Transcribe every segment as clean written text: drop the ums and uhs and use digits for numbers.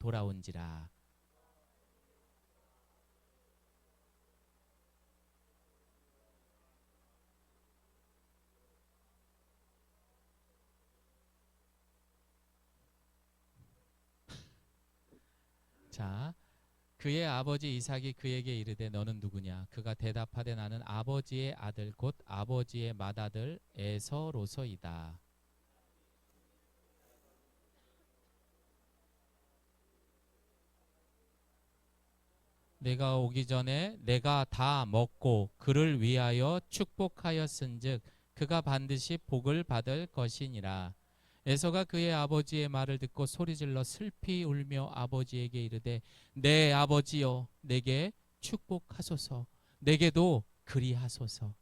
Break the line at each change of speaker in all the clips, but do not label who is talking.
돌아온지라. 자, 그의 아버지 이삭이 그에게 이르되 너는 누구냐? 그가 대답하되 나는 아버지의 아들 곧 아버지의 맏아들 에서로소이다. 내가 오기 전에 내가 다 먹고 그를 위하여 축복하였은즉 그가 반드시 복을 받을 것이니라. 에서가 그의 아버지의 말을 듣고 소리질러 슬피 울며 아버지에게 이르되 내 아버지여 내게 축복하소서 내게도 그리하소서.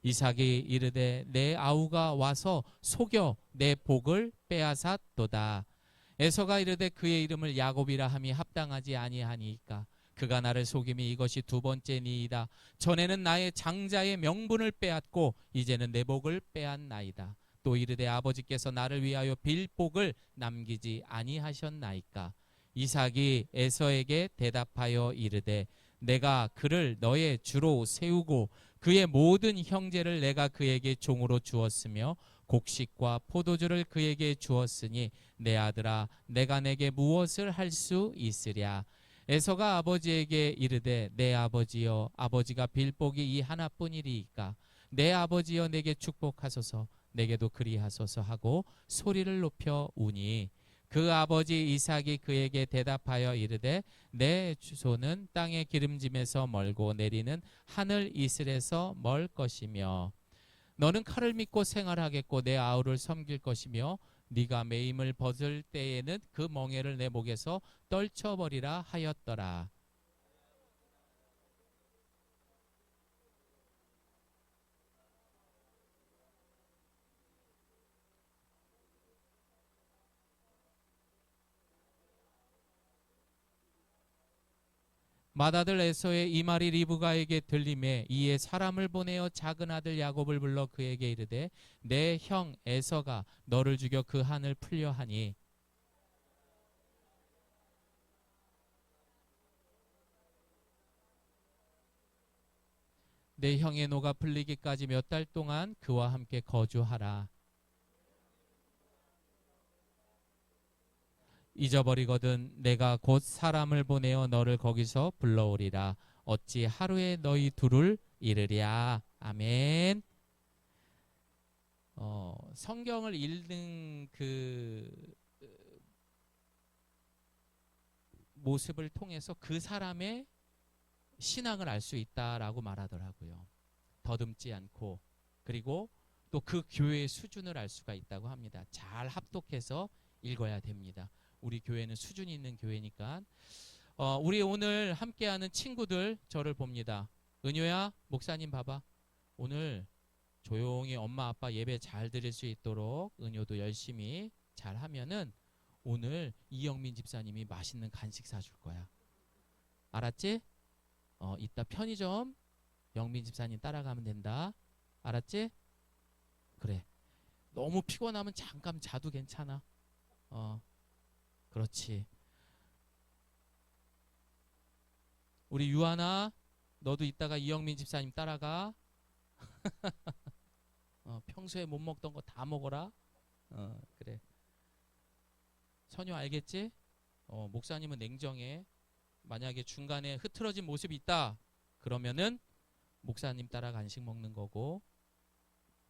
이삭이 이르되 내 아우가 와서 속여 내 복을 빼앗았도다. 에서가 이르되 그의 이름을 야곱이라 함이 합당하지 아니하니까 그가 나를 속임이 이것이 두 번째니이다. 전에는 나의 장자의 명분을 빼앗고 이제는 내 복을 빼앗나이다. 또 이르되 아버지께서 나를 위하여 빌 복을 남기지 아니하셨나이까. 이삭이 에서에게 대답하여 이르되 내가 그를 너의 주로 세우고 그의 모든 형제를 내가 그에게 종으로 주었으며 곡식과 포도주를 그에게 주었으니 내 아들아 내가 내게 무엇을 할 수 있으랴. 에서가 아버지에게 이르되 내 아버지여 아버지가 빌 복이 이 하나뿐이리이까 내 아버지여 내게 축복하소서 내게도 그리하소서 하고 소리를 높여 우니 그 아버지 이삭이 그에게 대답하여 이르되 내 주소는 땅의 기름짐에서 멀고 내리는 하늘 이슬에서 멀 것이며 너는 칼을 믿고 생활하겠고 내 아우를 섬길 것이며 네가 매임을 벗을 때에는 그 멍에를 내 목에서 떨쳐버리라 하였더라. 맏아들 에서의 이 말이 리브가에게 들림에 이에 사람을 보내어 작은 아들 야곱을 불러 그에게 이르되 내 형 에서가 너를 죽여 그 한을 풀려 하니 내 형의 노가 풀리기까지 몇 달 동안 그와 함께 거주하라. 잊어버리거든 내가 곧 사람을 보내어 너를 거기서 불러오리라. 어찌 하루에 너희 둘을 이르랴. 아멘. 성경을 읽는 그 모습을 통해서 그 사람의 신앙을 알 수 있다라고 말하더라고요. 더듬지 않고 그리고 또 그 교회의 수준을 알 수가 있다고 합니다. 잘 합독해서 읽어야 됩니다. 우리 교회는 수준이 있는 교회니까. 우리 오늘 함께하는 친구들 저를 봅니다. 은효야, 목사님 봐봐. 오늘 조용히 엄마 아빠 예배 잘 드릴 수 있도록 은효도 열심히 잘 하면은 오늘 이영민 집사님이 맛있는 간식 사줄 거야. 알았지? 이따 편의점 영민 집사님 따라가면 된다. 알았지? 그래. 너무 피곤하면 잠깐 자도 괜찮아. 그렇지. 우리 유하나 너도 이따가 이영민 집사님 따라가. 평소에 못 먹던 거 다 먹어라. 그래. 선유 알겠지? 목사님은 냉정해. 만약에 중간에 흐트러진 모습이 있다 그러면은 목사님 따라 간식 먹는 거고,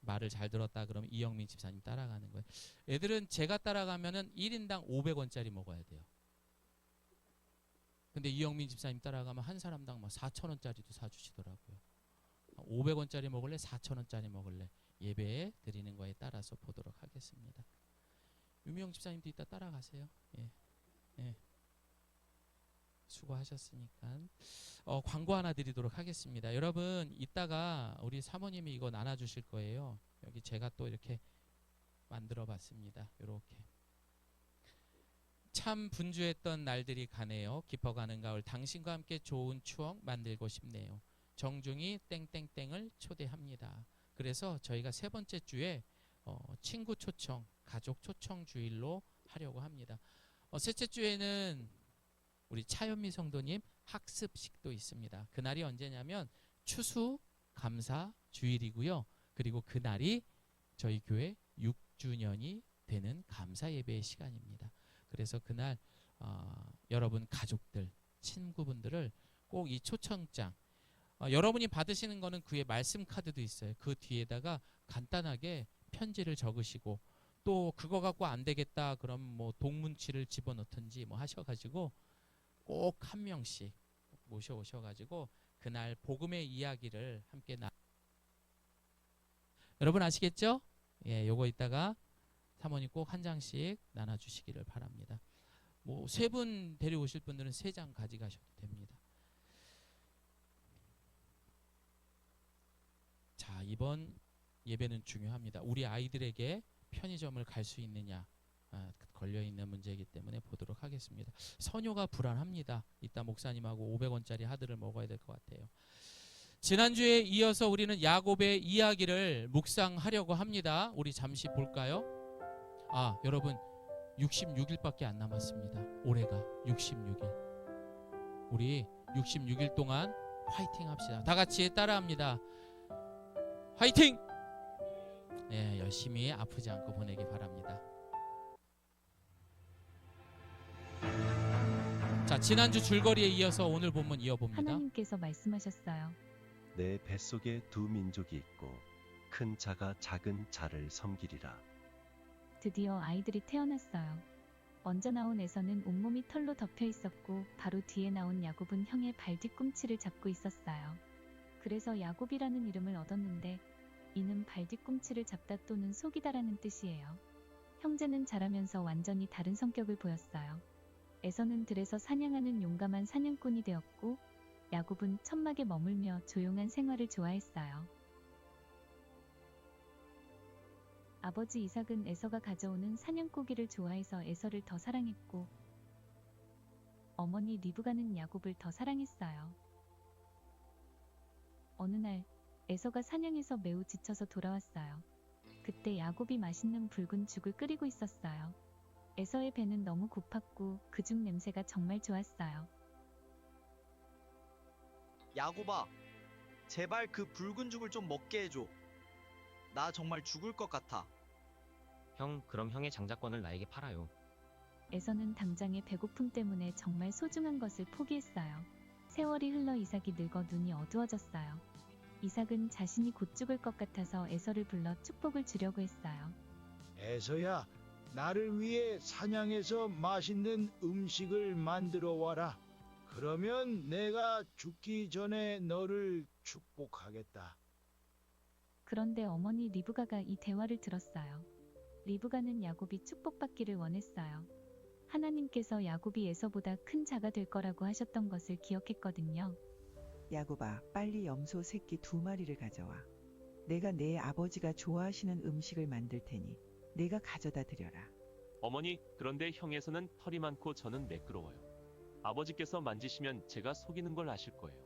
말을 잘 들었다 그러면 이영민 집사님 따라가는 거예요. 애들은 제가 따라가면은 1인당 500원짜리 먹어야 돼요. 근데 이영민 집사님 따라가면 한 사람당 막 4,000원짜리도 사주시더라고요. 500원짜리 먹을래? 4,000원짜리 먹을래? 예배 드리는 거에 따라서 보도록 하겠습니다. 유미영 집사님도 이따 따라가세요. 예. 예. 수고하셨으니까. 광고 하나 드리도록 하겠습니다. 여러분 이따가 우리 사모님이 이거 나눠주실 거예요. 여기 제가 또 이렇게 만들어 봤습니다. 이렇게 참 분주했던 날들이 가네요. 깊어가는 가을 당신과 함께 좋은 추억 만들고 싶네요. 정중히 땡땡땡을 초대합니다. 그래서 저희가 세 번째 주에 친구 초청, 가족 초청 주일로 하려고 합니다. 셋째 주에는 우리 차현미 성도님 학습식도 있습니다. 그날이 언제냐면 추수감사 주일이고요. 그리고 그날이 저희 교회 6주년이 되는 감사 예배의 시간입니다. 그래서 그날 여러분 가족들, 친구분들을 꼭 이 초청장, 여러분이 받으시는 거는 그의 말씀 카드도 있어요. 그 뒤에다가 간단하게 편지를 적으시고, 또 그거 갖고 안 되겠다 그럼 뭐 동문치를 집어넣든지 뭐 하셔가지고 꼭 한 명씩 모셔오셔가지고 그날 복음의 이야기를 함께 여러분 아시겠죠? 예, 요거 이따가 사모님 꼭 한 장씩 나눠주시기를 바랍니다. 뭐 3분 데려오실 분들은 3장 가져가셔도 됩니다. 자, 이번 예배는 중요합니다. 우리 아이들에게 편의점을 갈 수 있느냐 걸려있는 문제이기 때문에 보도록 하겠습니다. 선효가 불안합니다. 이따 목사님하고 500원짜리 하드를 먹어야 될 것 같아요. 지난주에 이어서 우리는 야곱의 이야기를 묵상하려고 합니다. 우리 잠시 볼까요? 여러분 66일밖에 안 남았습니다. 올해가 66일. 우리 66일 동안 화이팅 합시다. 다 같이 따라합니다. 화이팅! 네, 열심히 아프지 않고 보내기 바랍니다. 자, 지난주 줄거리에 이어서 오늘 본문 이어봅니다.
하나님께서 말씀하셨어요.
내 뱃속에 두 민족이 있고 큰 자가 작은 자를 섬기리라.
드디어 아이들이 태어났어요. 먼저 나온 에서는 온몸이 털로 덮여 있었고 바로 뒤에 나온 야곱은 형의 발 뒤꿈치를 잡고 있었어요. 그래서 야곱이라는 이름을 얻었는데 이는 발 뒤꿈치를 잡다 또는 속이다라는 뜻이에요. 형제는 자라면서 완전히 다른 성격을 보였어요. 에서는 들에서 사냥하는 용감한 사냥꾼이 되었고 야곱은 천막에 머물며 조용한 생활을 좋아했어요. 아버지 이삭은 에서가 가져오는 사냥고기를 좋아해서 에서를 더 사랑했고 어머니 리브가는 야곱을 더 사랑했어요. 어느 날 에서가 사냥해서 매우 지쳐서 돌아왔어요. 그때 야곱이 맛있는 붉은 죽을 끓이고 있었어요. 에서의 배는 너무 고팠고 그 죽 냄새가 정말 좋았어요.
야곱아, 제발 그 붉은 죽을 좀 먹게 해줘. 나 정말 죽을 것 같아.
형, 그럼 형의 장자권을 나에게 팔아요.
에서는 당장의 배고픔 때문에 정말 소중한 것을 포기했어요. 세월이 흘러 이삭이 늙어 눈이 어두워졌어요. 이삭은 자신이 곧 죽을 것 같아서 에서를 불러 축복을 주려고 했어요.
에서야, 나를 위해 사냥해서 맛있는 음식을 만들어 와라. 그러면 내가 죽기 전에 너를 축복하겠다.
그런데 어머니 리브가가 이 대화를 들었어요. 리브가는 야곱이 축복받기를 원했어요. 하나님께서 야곱이 에서보다 큰 자가 될 거라고 하셨던 것을 기억했거든요.
야곱아, 빨리 염소 새끼 2마리를 가져와. 내가 내 아버지가 좋아하시는 음식을 만들 테니 내가 가져다 드려라.
어머니, 그런데 형에서는 털이 많고 저는 매끄러워요. 아버지께서 만지시면 제가 속이는 걸 아실 거예요.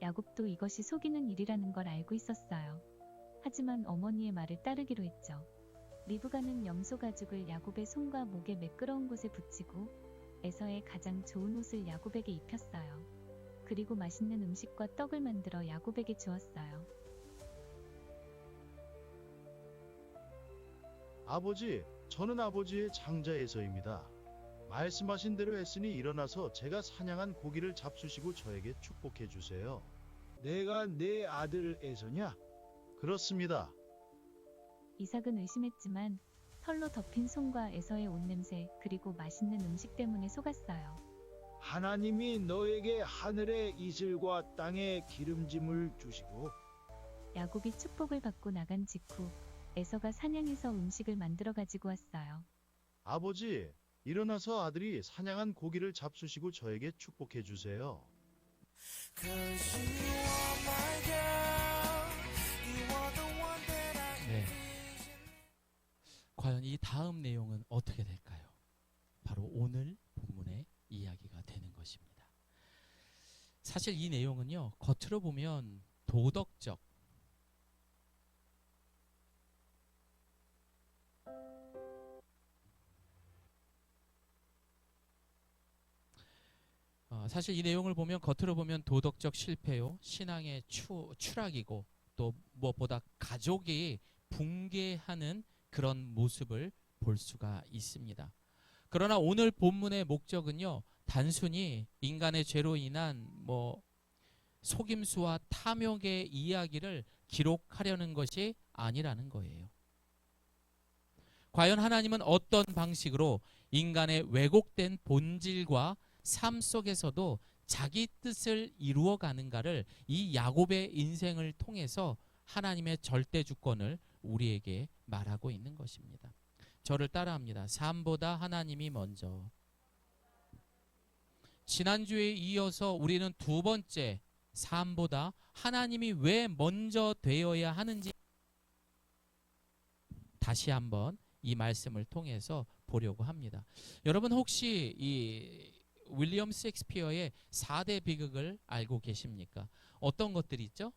야곱도 이것이 속이는 일이라는 걸 알고 있었어요. 하지만 어머니의 말을 따르기로 했죠. 리브가는 염소 가죽을 야곱의 손과 목에 매끄러운 곳에 붙이고 에서의 가장 좋은 옷을 야곱에게 입혔어요. 그리고 맛있는 음식과 떡을 만들어 야곱에게 주었어요.
아버지, 저는 아버지의 장자 에서입니다. 말씀하신 대로 했으니 일어나서 제가 사냥한 고기를 잡수시고 저에게 축복해 주세요. 내가 내 아들 에서냐? 그렇습니다.
이삭은 의심했지만 털로 덮인 손과 에서의 옷냄새 그리고 맛있는 음식 때문에 속았어요.
하나님이 너에게 하늘의 이슬과 땅의 기름짐을 주시고
야곱이 축복을 받고 나간 직후 에서가 사냥해서 음식을 만들어 가지고 왔어요.
아버지, 일어나서 아들이 사냥한 고기를 잡수시고 저에게 축복해 주세요.
네. 과연 이 다음 내용은 어떻게 될까요? 바로 오늘 본문의 이야기가 되는 것입니다. 사실 이 내용은요, 겉으로 보면 도덕적, 사실 이 내용을 보면 겉으로 보면 도덕적 실패요, 신앙의 추락이고 또 무엇보다 가족이 붕괴하는 그런 모습을 볼 수가 있습니다. 그러나 오늘 본문의 목적은요, 단순히 인간의 죄로 인한 속임수와 탐욕의 이야기를 기록하려는 것이 아니라는 거예요. 과연 하나님은 어떤 방식으로 인간의 왜곡된 본질과 삶 속에서도 자기 뜻을 이루어가는가를 이 야곱의 인생을 통해서 하나님의 절대 주권을 우리에게 말하고 있는 것입니다. 저를 따라합니다. 삶보다 하나님이 먼저. 지난주에 이어서 우리는 두 번째, 삶보다 하나님이 왜 먼저 되어야 하는지 다시 한번 이 말씀을 통해서 보려고 합니다. 여러분 혹시 이 윌리엄 셰익스피어의 4대 비극을 알고 계십니까? 어떤 것들이 있죠?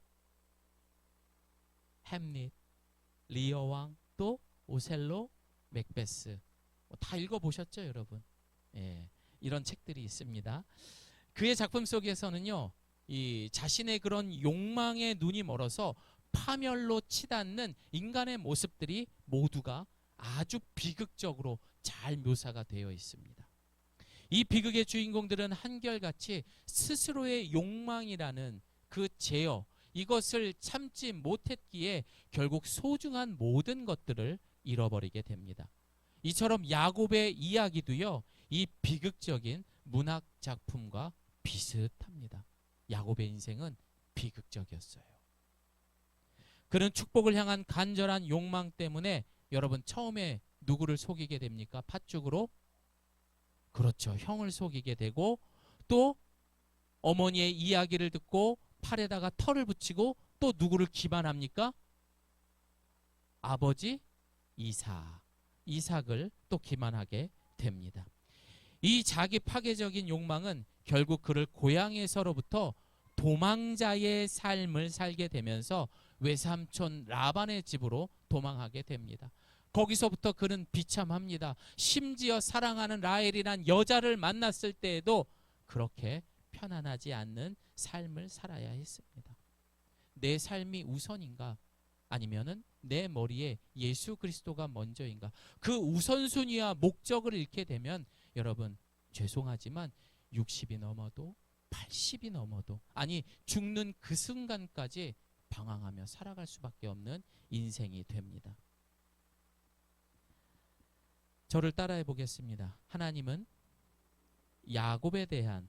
햄릿, 리어 왕, 또 오셀로, 맥베스. 다 읽어보셨죠, 여러분? 예, 이런 책들이 있습니다. 그의 작품 속에서는요, 이 자신의 그런 욕망에 눈이 멀어서 파멸로 치닫는 인간의 모습들이 모두가 아주 비극적으로 잘 묘사가 되어 있습니다. 이 비극의 주인공들은 한결같이 스스로의 욕망이라는 그 제어, 이것을 참지 못했기에 결국 소중한 모든 것들을 잃어버리게 됩니다. 이처럼 야곱의 이야기도요, 이 비극적인 문학 작품과 비슷합니다. 야곱의 인생은 비극적이었어요. 그는 축복을 향한 간절한 욕망 때문에 여러분 처음에 누구를 속이게 됩니까? 팥죽으로? 그렇죠. 형을 속이게 되고 또 어머니의 이야기를 듣고 팔에다가 털을 붙이고 또 누구를 기만합니까? 아버지 이삭을 또 기만하게 됩니다. 이 자기 파괴적인 욕망은 결국 그를 고향에서로부터 도망자의 삶을 살게 되면서 외삼촌 라반의 집으로 도망하게 됩니다. 거기서부터 그는 비참합니다. 심지어 사랑하는 라헬이란 여자를 만났을 때에도 그렇게 편안하지 않는 삶을 살아야 했습니다. 내 삶이 우선인가? 아니면은 내 머리에 예수 그리스도가 먼저인가? 그 우선순위와 목적을 잃게 되면 여러분 죄송하지만 60이 넘어도 80이 넘어도 아니 죽는 그 순간까지 방황하며 살아갈 수밖에 없는 인생이 됩니다. 저를 따라해 보겠습니다. 하나님은 야곱에 대한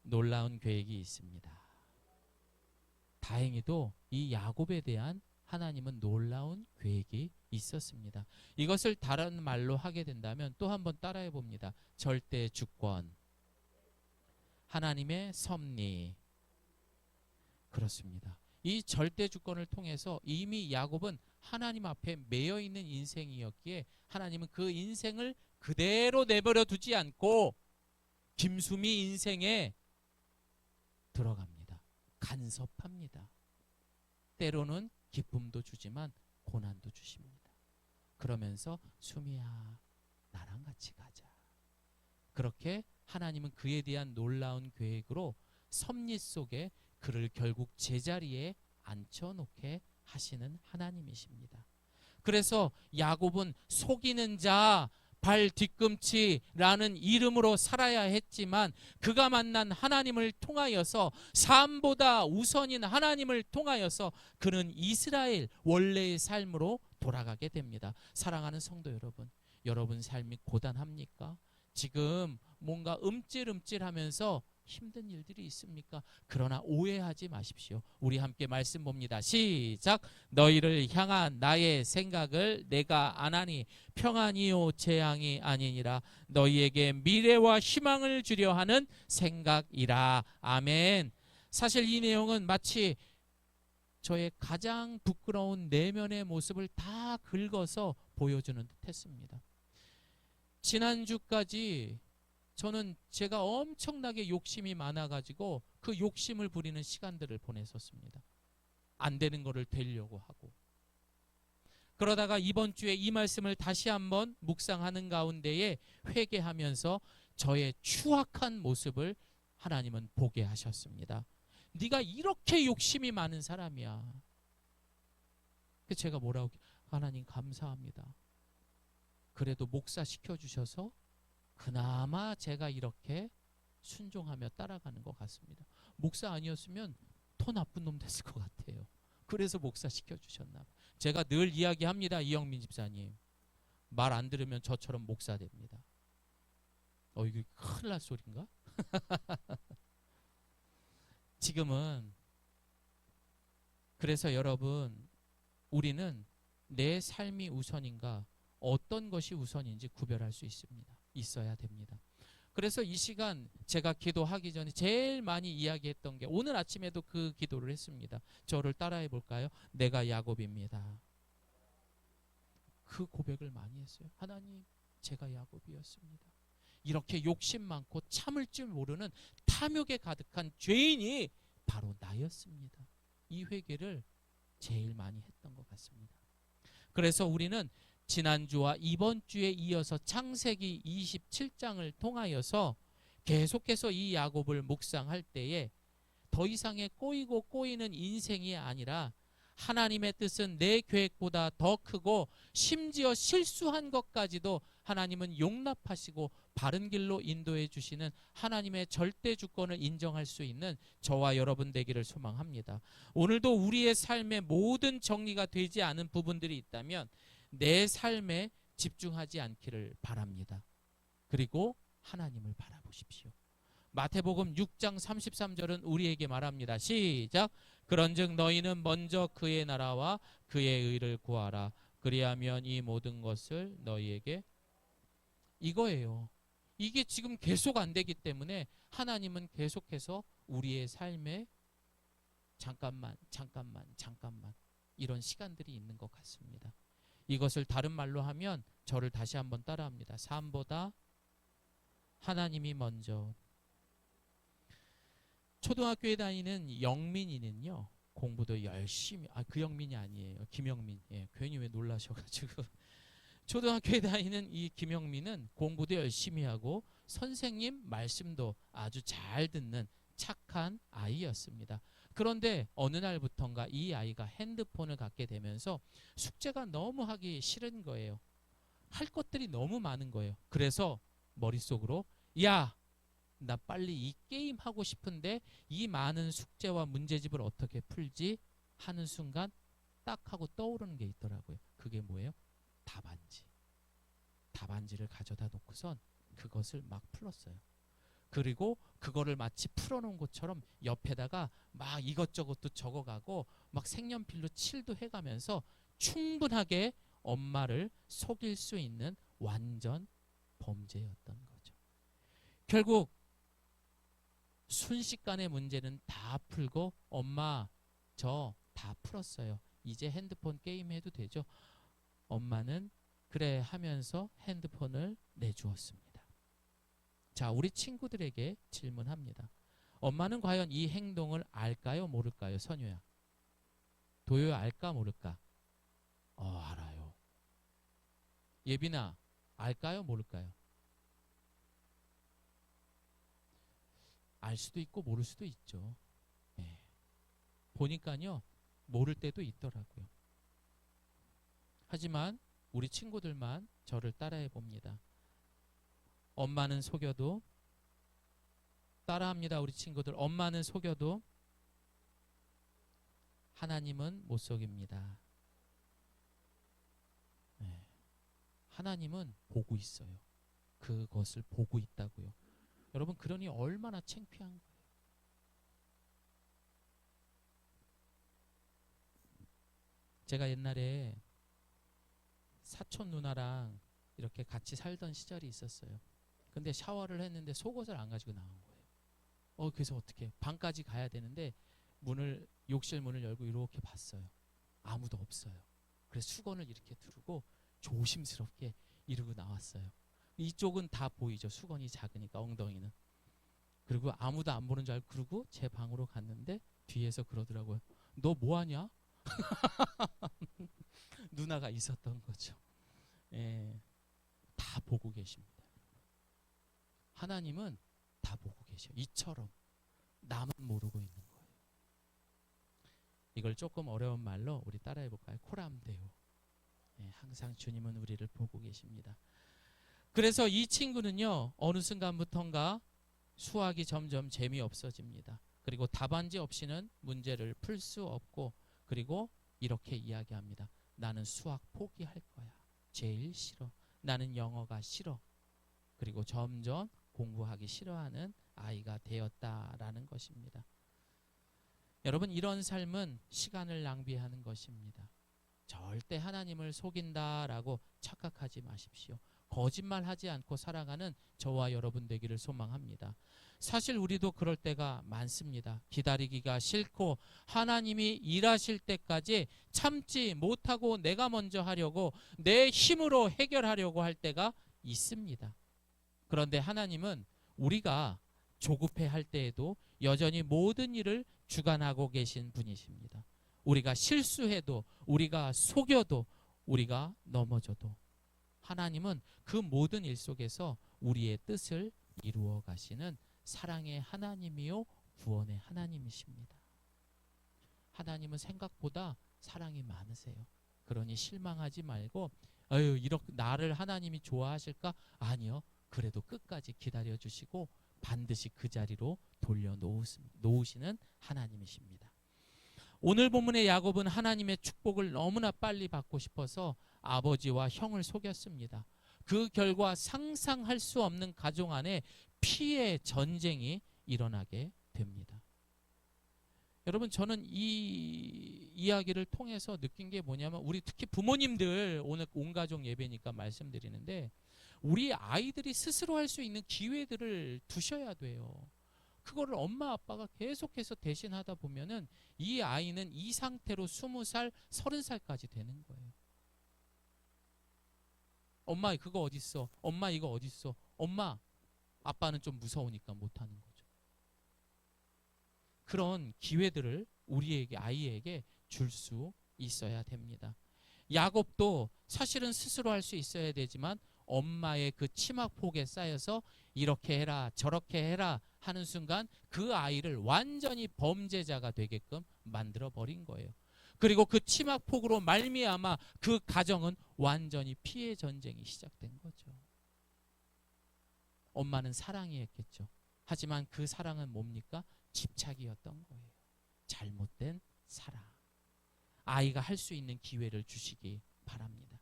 놀라운 계획이 있습니다. 다행히도 이 야곱에 대한 하나님은 놀라운 계획이 있었습니다. 이것을 다른 말로 하게 된다면 또 한번 따라해 봅니다. 절대 주권, 하나님의 섭리. 그렇습니다. 이 절대 주권을 통해서 이미 야곱은 하나님 앞에 매여 있는 인생이었기에 하나님은 그 인생을 그대로 내버려 두지 않고 김수미 인생에 들어갑니다. 간섭합니다. 때로는 기쁨도 주지만 고난도 주십니다. 그러면서 수미야 나랑 같이 가자. 그렇게 하나님은 그에 대한 놀라운 계획으로 섭리 속에 그를 결국 제자리에 앉혀놓게 하시는 하나님이십니다. 그래서 야곱은 속이는 자, 발 뒤꿈치라는 이름으로 살아야 했지만 그가 만난 하나님을 통하여서 삶보다 우선인 하나님을 통하여서 그는 이스라엘 원래의 삶으로 돌아가게 됩니다. 사랑하는 성도 여러분, 여러분 삶이 고단합니까? 지금 뭔가 움찔움찔하면서 힘든 일들이 있습니까? 그러나 오해하지 마십시오. 우리 함께 말씀 봅니다. 시작. 너희를 향한 나의 생각을 내가 아나니 평안이요 재앙이 아니니라. 너희에게 미래와 희망을 주려 하는 생각이라. 아멘. 사실 이 내용은 마치 저의 가장 부끄러운 내면의 모습을 다 긁어서 보여주는 듯 했습니다. 지난주까지 저는 제가 엄청나게 욕심이 많아가지고 그 욕심을 부리는 시간들을 보냈었습니다. 안 되는 거를 되려고 하고. 그러다가 이번 주에 이 말씀을 다시 한번 묵상하는 가운데에 회개하면서 저의 추악한 모습을 하나님은 보게 하셨습니다. 네가 이렇게 욕심이 많은 사람이야. 그래서 제가 뭐라고, 하나님 감사합니다. 그래도 목사 시켜주셔서 그나마 제가 이렇게 순종하며 따라가는 것 같습니다. 목사 아니었으면 더 나쁜 놈 됐을 것 같아요. 그래서 목사 시켜주셨나 봐. 제가 늘 이야기합니다. 이영민 집사님, 말 안 들으면 저처럼 목사 됩니다. 이게 큰일 날 소린가? 지금은 그래서 여러분, 우리는 내 삶이 우선인가 어떤 것이 우선인지 구별할 수 있어야 됩니다. 그래서 이 시간 제가 기도하기 전에 제일 많이 이야기했던 게, 오늘 아침에도 그 기도를 했습니다. 저를 따라해 볼까요? 내가 야곱입니다. 그 고백을 많이 했어요. 하나님, 제가 야곱이었습니다. 이렇게 욕심 많고 참을 줄 모르는 탐욕에 가득한 죄인이 바로 나였습니다. 이 회개를 제일 많이 했던 것 같습니다. 그래서 우리는 지난주와 이번 주에 이어서 창세기 27장을 통하여서 계속해서 이 야곱을 묵상할 때에 더 이상의 꼬이고 꼬이는 인생이 아니라 하나님의 뜻은 내 계획보다 더 크고 심지어 실수한 것까지도 하나님은 용납하시고 바른 길로 인도해 주시는 하나님의 절대 주권을 인정할 수 있는 저와 여러분 되기를 소망합니다. 오늘도 우리의 삶의 모든 정리가 되지 않은 부분들이 있다면 내 삶에 집중하지 않기를 바랍니다. 그리고 하나님을 바라보십시오. 마태복음 6장 33절은 우리에게 말합니다. 시작. 그런즉 너희는 먼저 그의 나라와 그의 의를 구하라. 그리하면 이 모든 것을 너희에게, 이거예요. 이게 지금 계속 안 되기 때문에 하나님은 계속해서 우리의 삶에 잠깐만 이런 시간들이 있는 것 같습니다. 이것을 다른 말로 하면 저를 다시 한번 따라합니다. 삶보다 하나님이 먼저. 초등학교에 다니는 영민이는요, 공부도 열심히, 그 영민이 아니에요. 김영민. 괜히 왜 놀라셔가지고. 초등학교에 다니는 이 김영민은 공부도 열심히 하고 선생님 말씀도 아주 잘 듣는 착한 아이였습니다. 그런데 어느 날부턴가 이 아이가 핸드폰을 갖게 되면서 숙제가 너무 하기 싫은 거예요. 할 것들이 너무 많은 거예요. 그래서 머릿속으로, 야, 나 빨리 이 게임 하고 싶은데 이 많은 숙제와 문제집을 어떻게 풀지 하는 순간 딱 하고 떠오르는 게 있더라고요. 그게 뭐예요? 답안지를 가져다 놓고선 그것을 막 풀었어요. 그리고 그거를 마치 풀어놓은 것처럼 옆에다가 막 이것저것도 적어가고 막 색연필로 칠도 해가면서 충분하게 엄마를 속일 수 있는 완전 범죄였던 거죠. 결국 순식간에 문제는 다 풀고, 엄마 저 다 풀었어요. 이제 핸드폰 게임 해도 되죠? 엄마는 그래 하면서 핸드폰을 내주었습니다. 자, 우리 친구들에게 질문합니다. 엄마는 과연 이 행동을 알까요, 모를까요? 선유야, 도효야, 알까 모를까? 알아요. 예빈아, 알까요, 모를까요? 알 수도 있고 모를 수도 있죠. 보니까요, 모를 때도 있더라고요. 하지만 우리 친구들만 저를 따라해 봅니다. 엄마는 속여도, 따라합니다. 우리 친구들, 엄마는 속여도 하나님은 못 속입니다. 하나님은 보고 있어요. 그것을 보고 있다고요. 여러분, 그러니 얼마나 창피한 거예요. 제가 옛날에 사촌 누나랑 이렇게 같이 살던 시절이 있었어요. 근데 샤워를 했는데 속옷을 안 가지고 나온 거예요. 그래서 어떻게, 방까지 가야 되는데 욕실 문을 열고 이렇게 봤어요. 아무도 없어요. 그래서 수건을 이렇게 두르고 조심스럽게 이러고 나왔어요. 이쪽은 다 보이죠. 수건이 작으니까, 엉덩이는. 그리고 아무도 안 보는 줄 알고 그러고 제 방으로 갔는데 뒤에서 그러더라고요. 너 뭐하냐? 누나가 있었던 거죠. 다 보고 계십니다. 하나님은 다 보고 계셔. 이처럼 나만 모르고 있는 거예요. 이걸 조금 어려운 말로 우리 따라해 볼까요? 코람데오. 네, 항상 주님은 우리를 보고 계십니다. 그래서 이 친구는요, 어느 순간부턴가 수학이 점점 재미없어집니다. 그리고 답안지 없이는 문제를 풀 수 없고, 그리고 이렇게 이야기합니다. 나는 수학 포기할 거야. 제일 싫어. 나는 영어가 싫어. 그리고 점점 공부하기 싫어하는 아이가 되었다라는 것입니다. 여러분, 이런 삶은 시간을 낭비하는 것입니다. 절대 하나님을 속인다라고 착각하지 마십시오. 거짓말하지 않고 살아가는 저와 여러분 되기를 소망합니다. 사실 우리도 그럴 때가 많습니다. 기다리기가 싫고 하나님이 일하실 때까지 참지 못하고 내가 먼저 하려고 내 힘으로 해결하려고 할 때가 있습니다. 그런데 하나님은 우리가 조급해 할 때에도 여전히 모든 일을 주관하고 계신 분이십니다. 우리가 실수해도, 우리가 속여도, 우리가 넘어져도 하나님은 그 모든 일 속에서 우리의 뜻을 이루어 가시는 사랑의 하나님이요 구원의 하나님이십니다. 하나님은 생각보다 사랑이 많으세요. 그러니 실망하지 말고 이렇게 나를 하나님이 좋아하실까? 아니요. 그래도 끝까지 기다려주시고 반드시 그 자리로 돌려놓으시는 하나님이십니다. 오늘 본문의 야곱은 하나님의 축복을 너무나 빨리 받고 싶어서 아버지와 형을 속였습니다. 그 결과 상상할 수 없는 가정 안에 피해 전쟁이 일어나게 됩니다. 여러분, 저는 이 이야기를 통해서 느낀 게 뭐냐면, 우리 특히 부모님들, 오늘 온 가족 예배니까 말씀드리는데, 우리 아이들이 스스로 할 수 있는 기회들을 두셔야 돼요. 그거를 엄마 아빠가 계속해서 대신하다 보면은 이 아이는 이 상태로 20살, 30살까지 되는 거예요. 엄마 그거 어딨어? 엄마 이거 어딨어? 엄마, 아빠는 좀 무서우니까 못하는 거죠. 그런 기회들을 우리에게, 아이에게 줄 수 있어야 됩니다. 야곱도 사실은 스스로 할 수 있어야 되지만 엄마의 그 치마폭에 쌓여서 이렇게 해라 저렇게 해라 하는 순간 그 아이를 완전히 범죄자가 되게끔 만들어 버린 거예요. 그리고 그 치마폭으로 말미암아 그 가정은 완전히 피해 전쟁이 시작된 거죠. 엄마는 사랑이었겠죠. 하지만 그 사랑은 뭡니까? 집착이었던 거예요. 잘못된 사랑. 아이가 할 수 있는 기회를 주시기 바랍니다.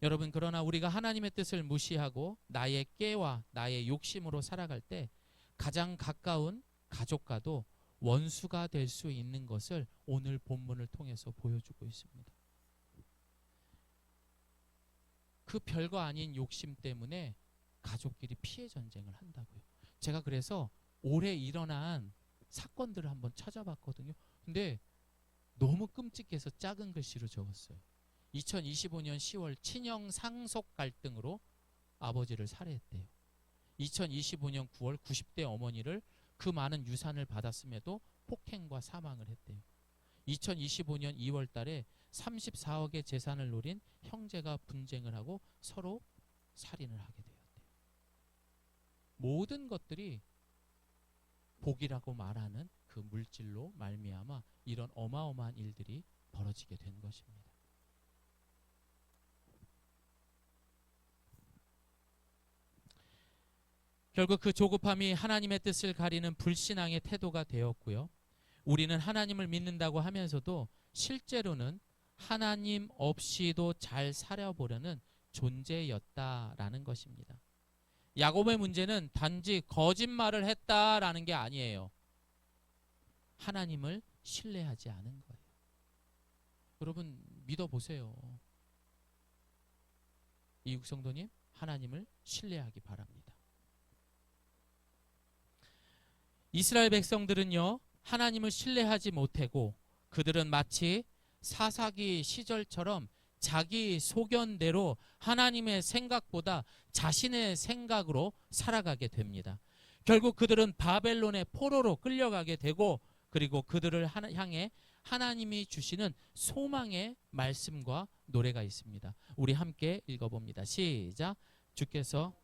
여러분, 그러나 우리가 하나님의 뜻을 무시하고 나의 깨와 나의 욕심으로 살아갈 때 가장 가까운 가족과도 원수가 될 수 있는 것을 오늘 본문을 통해서 보여주고 있습니다. 그 별거 아닌 욕심 때문에 가족끼리 피해 전쟁을 한다고요. 제가 그래서 올해 일어난 사건들을 한번 찾아봤거든요. 근데 너무 끔찍해서 작은 글씨로 적었어요. 2025년 10월 친형 상속 갈등으로 아버지를 살해했대요. 2025년 9월 90대 어머니를 그 많은 유산을 받았음에도 폭행과 사망을 했대요. 2025년 2월 달에 34억의 재산을 노린 형제가 분쟁을 하고 서로 살인을 하게 되었대요. 모든 것들이 복이라고 말하는 그 물질로 말미암아 이런 어마어마한 일들이 벌어지게 된 것입니다. 결국 그 조급함이 하나님의 뜻을 가리는 불신앙의 태도가 되었고요. 우리는 하나님을 믿는다고 하면서도 실제로는 하나님 없이도 잘 살아보려는 존재였다라는 것입니다. 야곱의 문제는 단지 거짓말을 했다라는 게 아니에요. 하나님을 신뢰하지 않은 거예요. 여러분 믿어보세요. 이국 성도님, 하나님을 신뢰하기 바랍니다. 이스라엘 백성들은요, 하나님을 신뢰하지 못하고 그들은 마치 사사기 시절처럼 자기 소견대로 하나님의 생각보다 자신의 생각으로 살아가게 됩니다. 결국 그들은 바벨론의 포로로 끌려가게 되고, 그리고 그들을 향해 하나님이 주시는 소망의 말씀과 노래가 있습니다. 우리 함께 읽어봅니다. 시작. 주께서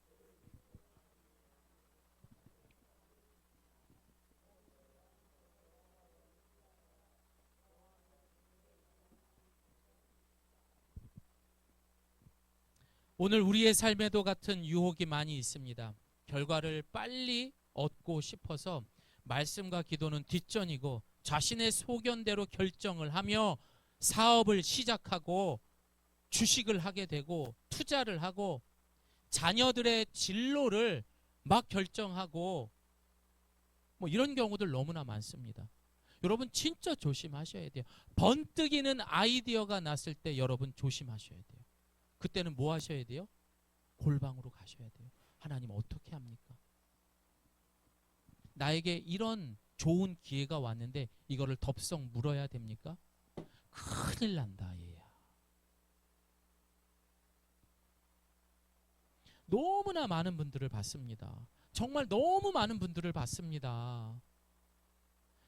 오늘 우리의 삶에도 같은 유혹이 많이 있습니다. 결과를 빨리 얻고 싶어서 말씀과 기도는 뒷전이고 자신의 소견대로 결정을 하며 사업을 시작하고 주식을 하게 되고 투자를 하고 자녀들의 진로를 막 결정하고 뭐 이런 경우들 너무나 많습니다. 여러분 진짜 조심하셔야 돼요. 번뜩이는 아이디어가 났을 때 여러분 조심하셔야 돼요. 그때는 뭐 하셔야 돼요? 골방으로 가셔야 돼요. 하나님 어떻게 합니까? 나에게 이런 좋은 기회가 왔는데 이거를 덥석 물어야 됩니까? 큰일 난다 얘야. 너무나 많은 분들을 봤습니다. 정말 너무 많은 분들을 봤습니다.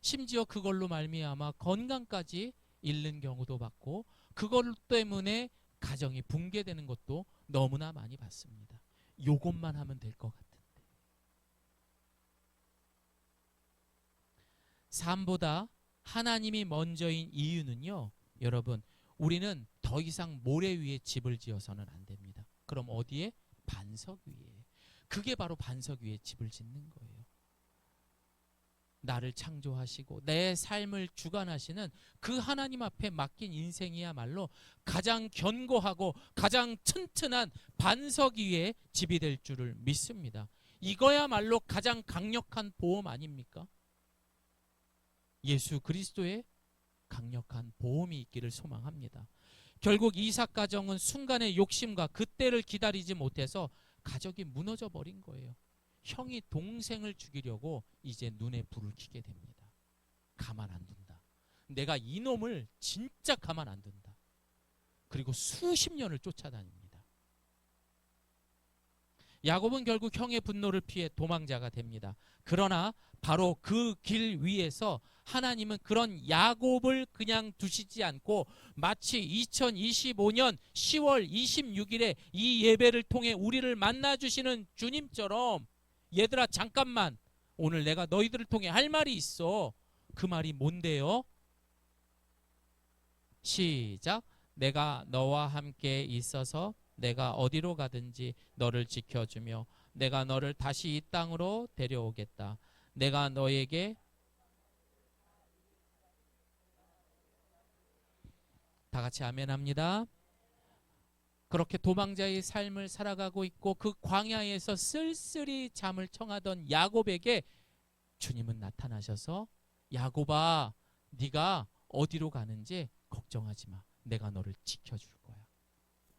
심지어 그걸로 말미암아 건강까지 잃는 경우도 봤고 그것 때문에 가정이 붕괴되는 것도 너무나 많이 봤습니다. 요것만 하면 될 것 같은데. 삶보다 하나님이 먼저인 이유는요. 여러분 우리는 더 이상 모래 위에 집을 지어서는 안 됩니다. 그럼 어디에? 반석 위에. 그게 바로 반석 위에 집을 짓는 거예요. 나를 창조하시고 내 삶을 주관하시는 그 하나님 앞에 맡긴 인생이야말로 가장 견고하고 가장 튼튼한 반석 위에 집이 될 줄을 믿습니다. 이거야말로 가장 강력한 보험 아닙니까? 예수 그리스도의 강력한 보험이 있기를 소망합니다. 결국 이삭 가정은 순간의 욕심과 그때를 기다리지 못해서 가족이 무너져 버린 거예요. 형이 동생을 죽이려고 이제 눈에 불을 켜게 됩니다. 가만 안 둔다. 내가 이놈을 진짜 가만 안 둔다. 그리고 수십 년을 쫓아다닙니다. 야곱은 결국 형의 분노를 피해 도망자가 됩니다. 그러나 바로 그 길 위에서 하나님은 그런 야곱을 그냥 두시지 않고 마치 2025년 10월 26일에 이 예배를 통해 우리를 만나주시는 주님처럼 얘들아 잠깐만 오늘 내가 너희들을 통해 할 말이 있어. 그 말이 뭔데요? 시작. 내가 너와 함께 있어서 내가 어디로 가든지 너를 지켜주며 내가 너를 다시 이 땅으로 데려오겠다. 내가 너에게 다 같이 아멘합니다. 그렇게 도망자의 삶을 살아가고 있고 그 광야에서 쓸쓸히 잠을 청하던 야곱에게 주님은 나타나셔서 야곱아 네가 어디로 가는지 걱정하지 마. 내가 너를 지켜줄 거야.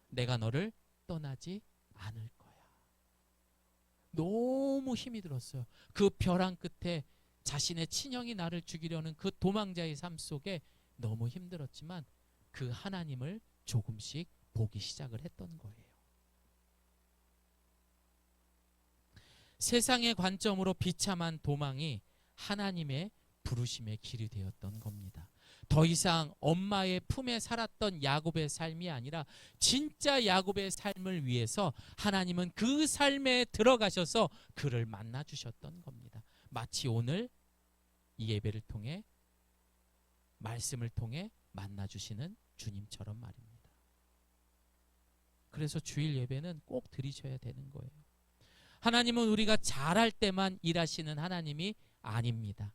내가 너를 떠나지 않을 거야. 너무 힘이 들었어요. 그 벼랑 끝에 자신의 친형이 나를 죽이려는 그 도망자의 삶 속에 너무 힘들었지만 그 하나님을 조금씩 보기 시작을 했던 거예요. 세상의 관점으로 비참한 도망이 하나님의 부르심의 길이 되었던 겁니다. 더 이상 엄마의 품에 살았던 야곱의 삶이 아니라 진짜 야곱의 삶을 위해서 하나님은 그 삶에 들어가셔서 그를 만나 주셨던 겁니다. 마치 오늘 이 예배를 통해 말씀을 통해 만나 주시는 주님처럼 말입니다. 그래서 주일 예배는 꼭 드리셔야 되는 거예요. 하나님은 우리가 잘할 때만 일하시는 하나님이 아닙니다.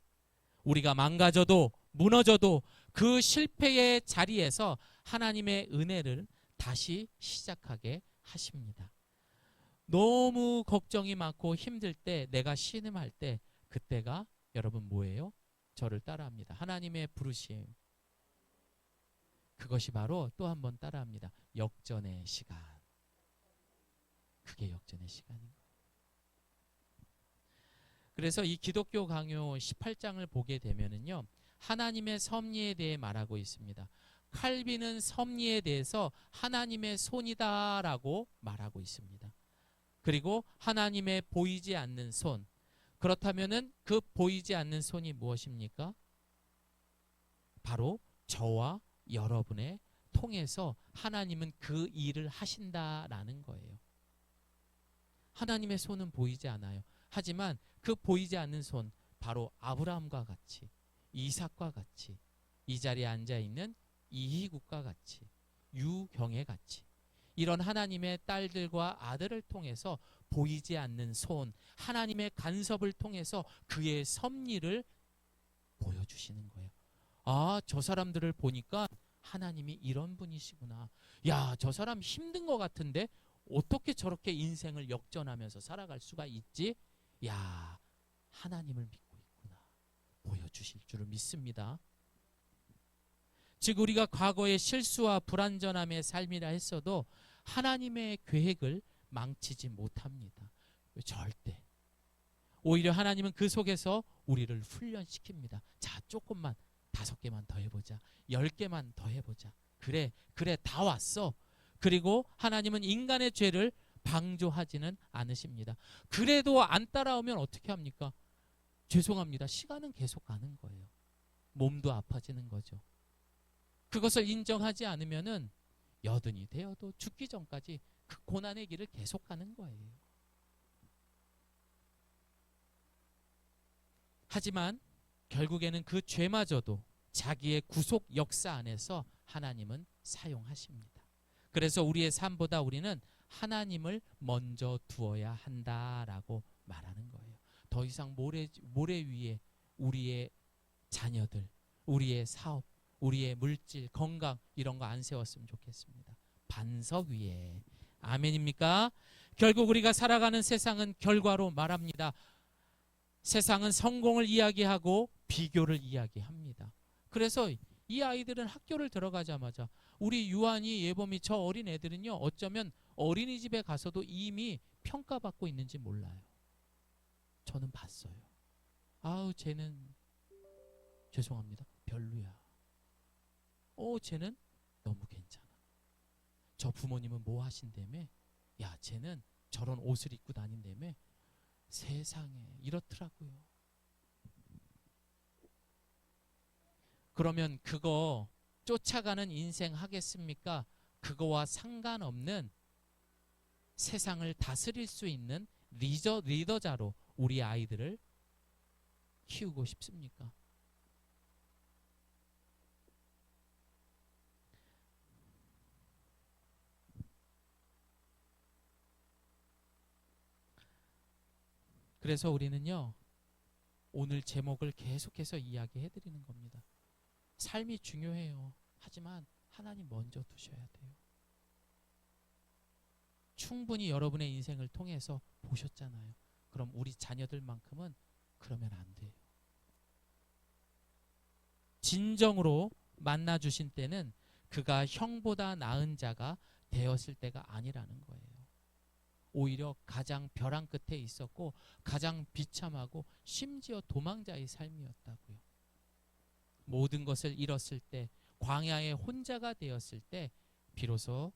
우리가 망가져도 무너져도 그 실패의 자리에서 하나님의 은혜를 다시 시작하게 하십니다. 너무 걱정이 많고 힘들 때 내가 신음할 때 그때가 여러분 뭐예요? 저를 따라합니다. 하나님의 부르심. 그것이 바로 또 한 번 따라합니다. 역전의 시간. 그게 역전의 시간인 거예요. 그래서 이 기독교 강요 18장을 보게 되면은요. 하나님의 섭리에 대해 말하고 있습니다. 칼빈은 섭리에 대해서 하나님의 손이다라고 말하고 있습니다. 그리고 하나님의 보이지 않는 손. 그렇다면은 그 보이지 않는 손이 무엇입니까? 바로 저와 여러분의 통해서 하나님은 그 일을 하신다라는 거예요. 하나님의 손은 보이지 않아요. 하지만 그 보이지 않는 손, 바로 아브라함과 같이, 이삭과 같이, 이 자리에 앉아있는 이희국과 같이, 유경애 같이 이런 하나님의 딸들과 아들을 통해서 보이지 않는 손, 하나님의 간섭을 통해서 그의 섭리를 보여주시는 거예요. 아, 저 사람들을 보니까 하나님이 이런 분이시구나. 야, 저 사람 힘든 것 같은데 어떻게 저렇게 인생을 역전하면서 살아갈 수가 있지? 야, 하나님을 믿고 있구나. 보여주실 줄을 믿습니다. 즉 우리가 과거의 실수와 불완전함의 삶이라 했어도 하나님의 계획을 망치지 못합니다. 절대. 오히려 하나님은 그 속에서 우리를 훈련시킵니다. 자, 조금만 5개만 더 해보자. 10개만 더 해보자. 그래 다 왔어. 그리고 하나님은 인간의 죄를 방조하지는 않으십니다. 그래도 안 따라오면 어떻게 합니까? 죄송합니다. 시간은 계속 가는 거예요. 몸도 아파지는 거죠. 그것을 인정하지 않으면은 여든이 되어도 죽기 전까지 그 고난의 길을 계속 가는 거예요. 하지만 결국에는 그 죄마저도 자기의 구속 역사 안에서 하나님은 사용하십니다. 그래서 우리의 삶보다 우리는 하나님을 먼저 두어야 한다라고 말하는 거예요. 더 이상 모래 위에 우리의 자녀들, 우리의 사업, 우리의 물질, 건강 이런 거 안 세웠으면 좋겠습니다. 반석 위에. 아멘입니까? 결국 우리가 살아가는 세상은 결과로 말합니다. 세상은 성공을 이야기하고 비교를 이야기합니다. 그래서 이 아이들은 학교를 들어가자마자 우리 유한이, 예범이, 저 어린 애들은요, 어쩌면 어린이집에 가서도 이미 평가받고 있는지 몰라요. 저는 봤어요. 아우, 쟤는 죄송합니다. 별로야. 쟤는 너무 괜찮아. 저 부모님은 뭐 하신다며? 야, 쟤는 저런 옷을 입고 다닌다며? 세상에 이렇더라고요. 그러면 그거 쫓아가는 인생 하겠습니까? 그거와 상관없는 세상을 다스릴 수 있는 리더자로 우리 아이들을 키우고 싶습니까? 그래서 우리는요, 오늘 제목을 계속해서 이야기해 드리는 겁니다. 삶이 중요해요. 하지만 하나님 먼저 두셔야 돼요. 충분히 여러분의 인생을 통해서 보셨잖아요. 그럼 우리 자녀들만큼은 그러면 안 돼요. 진정으로 만나 주신 때는 그가 형보다 나은 자가 되었을 때가 아니라는 거예요. 오히려 가장 벼랑 끝에 있었고 가장 비참하고 심지어 도망자의 삶이었다고요. 모든 것을 잃었을 때, 광야에 혼자가 되었을 때 비로소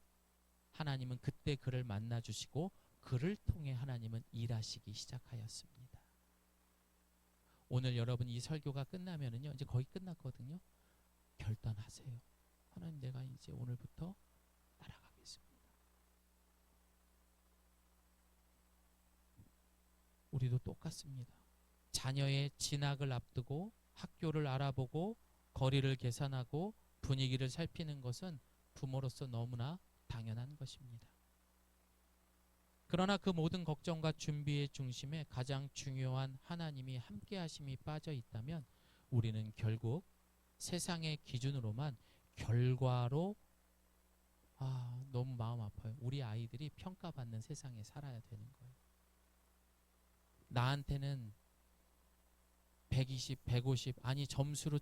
하나님은 그때 그를 만나 주시고 그를 통해 하나님은 일하시기 시작하였습니다. 오늘 여러분 이 설교가 끝나면은요, 이제 거의 끝났거든요. 결단하세요. 하나님, 내가 이제 오늘부터 따라가겠습니다. 우리도 똑같습니다. 자녀의 진학을 앞두고 학교를 알아보고 거리를 계산하고 분위기를 살피는 것은 부모로서 너무나 당연한 것입니다. 그러나 그 모든 걱정과 준비의 중심에 가장 중요한 하나님이 함께 하심이 빠져 있다면 우리는 결국 세상의 기준으로만 결과로 너무 마음 아파요. 우리 아이들이 평가받는 세상에 살아야 되는 거예요. 나한테는 120, 150 아니 점수로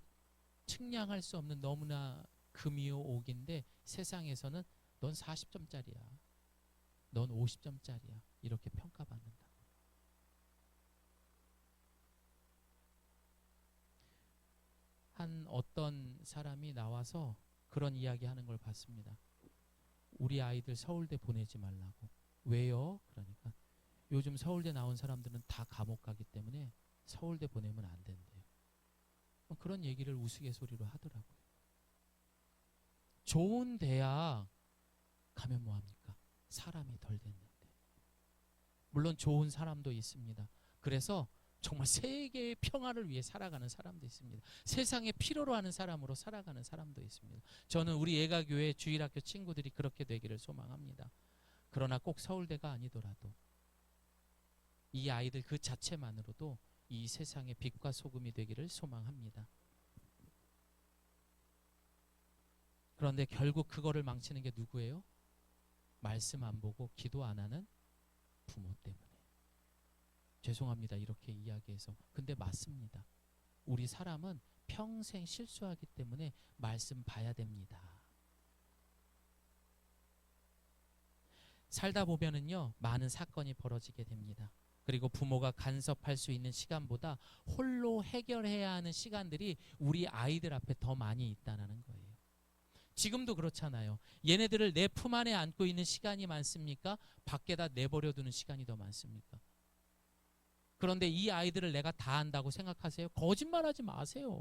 측량할 수 없는 너무나 금이요 옥인데 세상에서는 넌 40점짜리야. 넌 50점짜리야. 이렇게 평가받는다. 한 어떤 사람이 나와서 그런 이야기 하는 걸 봤습니다. 우리 아이들 서울대 보내지 말라고. 왜요? 그러니까 요즘 서울대 나온 사람들은 다 감옥 가기 때문에 서울대 보내면 안 된대요. 그런 얘기를 우스갯소리로 하더라고요. 좋은 대학 가면 뭐합니까? 사람이 덜 됐는데. 물론 좋은 사람도 있습니다. 그래서 정말 세계의 평화를 위해 살아가는 사람도 있습니다. 세상에 필요로 하는 사람으로 살아가는 사람도 있습니다. 저는 우리 예가교회 주일학교 친구들이 그렇게 되기를 소망합니다. 그러나 꼭 서울대가 아니더라도 이 아이들 그 자체만으로도 이 세상의 빛과 소금이 되기를 소망합니다. 그런데 결국 그거를 망치는 게 누구예요? 말씀 안 보고 기도 안 하는 부모 때문에. 죄송합니다. 이렇게 이야기해서. 근데 맞습니다. 우리 사람은 평생 실수하기 때문에 말씀 봐야 됩니다. 살다 보면은요, 많은 사건이 벌어지게 됩니다. 그리고 부모가 간섭할 수 있는 시간보다 홀로 해결해야 하는 시간들이 우리 아이들 앞에 더 많이 있다는 거예요. 지금도 그렇잖아요. 얘네들을 내 품 안에 안고 있는 시간이 많습니까? 밖에다 내버려 두는 시간이 더 많습니까? 그런데 이 아이들을 내가 다 안다고 생각하세요? 거짓말하지 마세요.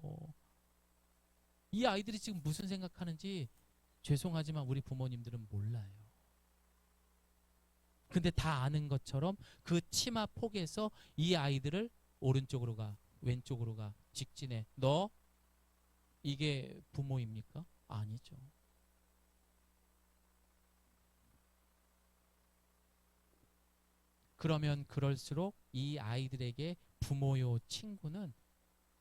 이 아이들이 지금 무슨 생각하는지 죄송하지만 우리 부모님들은 몰라요. 근데 다 아는 것처럼 그 치마 폭에서 이 아이들을 오른쪽으로 가, 왼쪽으로 가, 직진해. 너 이게 부모입니까? 아니죠. 그러면 그럴수록 이 아이들에게 부모요 친구는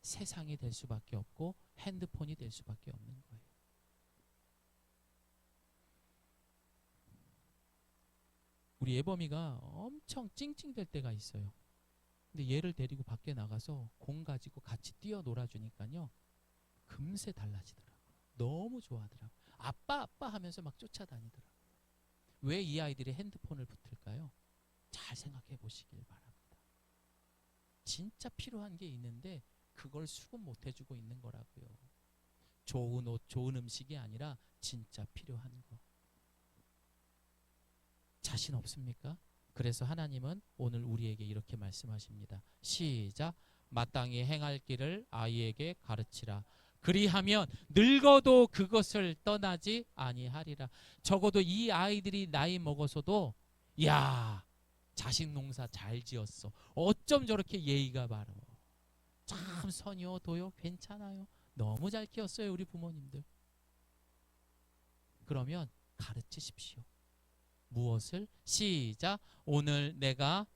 세상이 될 수밖에 없고 핸드폰이 될 수밖에 없는 거예요. 우리 예범이가 엄청 찡찡댈 때가 있어요. 근데 얘를 데리고 밖에 나가서 공 가지고 같이 뛰어 놀아주니까요, 금세 달라지더라고요. 너무 좋아하더라고요. 아빠 아빠 하면서 막 쫓아다니더라고요. 왜 이 아이들이 핸드폰을 붙을까요? 잘 생각해 보시길 바랍니다. 진짜 필요한 게 있는데 그걸 수급 못 해주고 있는 거라고요. 좋은 옷, 좋은 음식이 아니라 진짜 필요한 거. 자신 없습니까? 그래서 하나님은 오늘 우리에게 이렇게 말씀하십니다. 시작. 마땅히 행할 길을 아이에게 가르치라. 그리하면 늙어도 그것을 떠나지 아니하리라. 적어도 이 아이들이 나이 먹어서도 야, 자식 농사 잘 지었어. 어쩜 저렇게 예의가 바로. 참 선이요 도요 괜찮아요. 너무 잘 키웠어요 우리 부모님들. 그러면 가르치십시오. 무엇을? 시작. 오늘 내가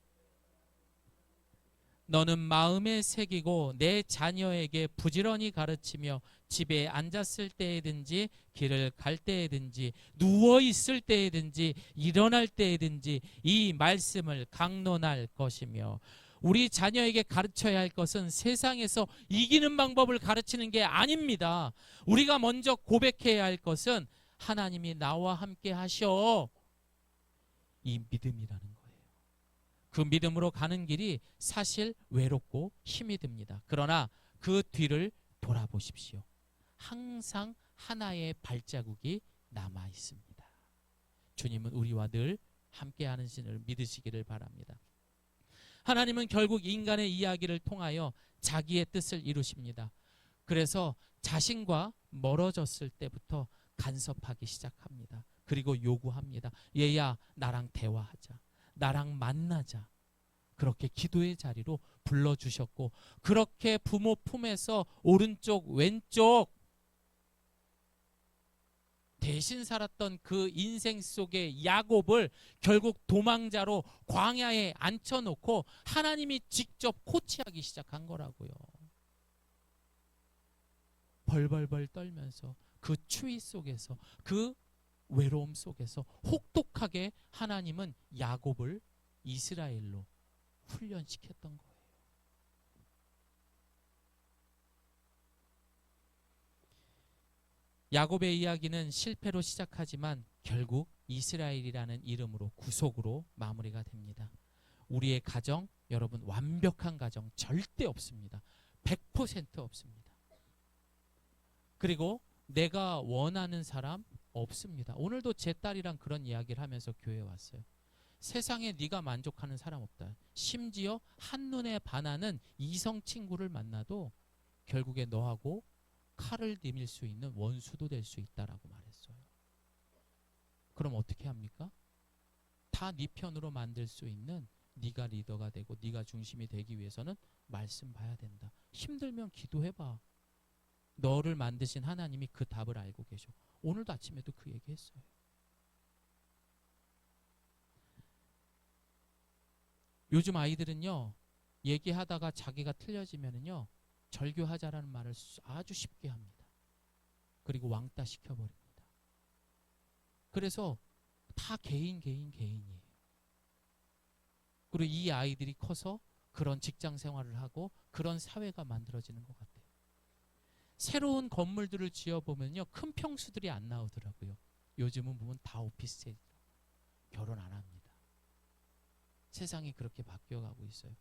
너는 마음에 새기고 내 자녀에게 부지런히 가르치며 집에 앉았을 때에든지 길을 갈 때에든지 누워 있을 때에든지 일어날 때에든지 이 말씀을 강론할 것이며, 우리 자녀에게 가르쳐야 할 것은 세상에서 이기는 방법을 가르치는 게 아닙니다. 우리가 먼저 고백해야 할 것은 하나님이 나와 함께 하셔. 이 믿음이라는 거예요. 그 믿음으로 가는 길이 사실 외롭고 힘이 듭니다. 그러나 그 뒤를 돌아보십시오. 항상 하나의 발자국이 남아 있습니다. 주님은 우리와 늘 함께하는 신을 믿으시기를 바랍니다. 하나님은 결국 인간의 이야기를 통하여 자기의 뜻을 이루십니다. 그래서 자신과 멀어졌을 때부터 간섭하기 시작합니다. 그리고 요구합니다. 얘야, 나랑 대화하자. 나랑 만나자. 그렇게 기도의 자리로 불러주셨고, 그렇게 부모 품에서 오른쪽 왼쪽 대신 살았던 그 인생 속의 야곱을 결국 도망자로 광야에 앉혀놓고 하나님이 직접 코치하기 시작한 거라고요. 벌벌벌 떨면서 그 추위 속에서, 그 외로움 속에서 혹독하게 하나님은 야곱을 이스라엘로 훈련시켰던 거예요. 야곱의 이야기는 실패로 시작하지만 결국 이스라엘이라는 이름으로 구속으로 마무리가 됩니다. 우리의 가정, 여러분, 완벽한 가정 절대 없습니다. 100% 없습니다. 그리고 내가 원하는 사람 없습니다. 오늘도 제 딸이랑 그런 이야기를 하면서 교회에 왔어요. 세상에 네가 만족하는 사람 없다. 심지어 한눈에 반하는 이성 친구를 만나도 결국에 너하고 칼을 내밀 수 있는 원수도 될 수 있다라고 말했어요. 그럼 어떻게 합니까? 다 네 편으로 만들 수 있는 네가 리더가 되고 네가 중심이 되기 위해서는 말씀 봐야 된다. 힘들면 기도해봐. 너를 만드신 하나님이 그 답을 알고 계셔. 오늘도 아침에도 그 얘기했어요. 요즘 아이들은요, 얘기하다가 자기가 틀려지면은요, 절교하자라는 말을 아주 쉽게 합니다. 그리고 왕따 시켜버립니다. 그래서 다 개인이에요. 그리고 이 아이들이 커서 그런 직장 생활을 하고 그런 사회가 만들어지는 것 같아요. 새로운 건물들을 지어보면요, 큰 평수들이 안 나오더라고요. 요즘은 보면 다 오피스텔, 결혼 안 합니다. 세상이 그렇게 바뀌어가고 있어요.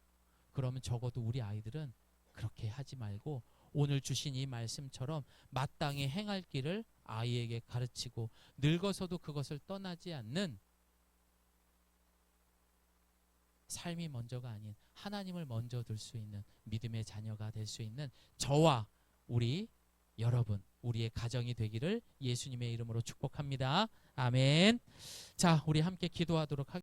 그러면 적어도 우리 아이들은 그렇게 하지 말고 오늘 주신 이 말씀처럼 마땅히 행할 길을 아이에게 가르치고 늙어서도 그것을 떠나지 않는 삶이 먼저가 아닌 하나님을 먼저 둘 수 있는 믿음의 자녀가 될 수 있는 저와 우리 여러분, 우리의 가정이 되기를 예수님의 이름으로 축복합니다. 아멘. 자, 우리 함께 기도하도록 하겠습니다.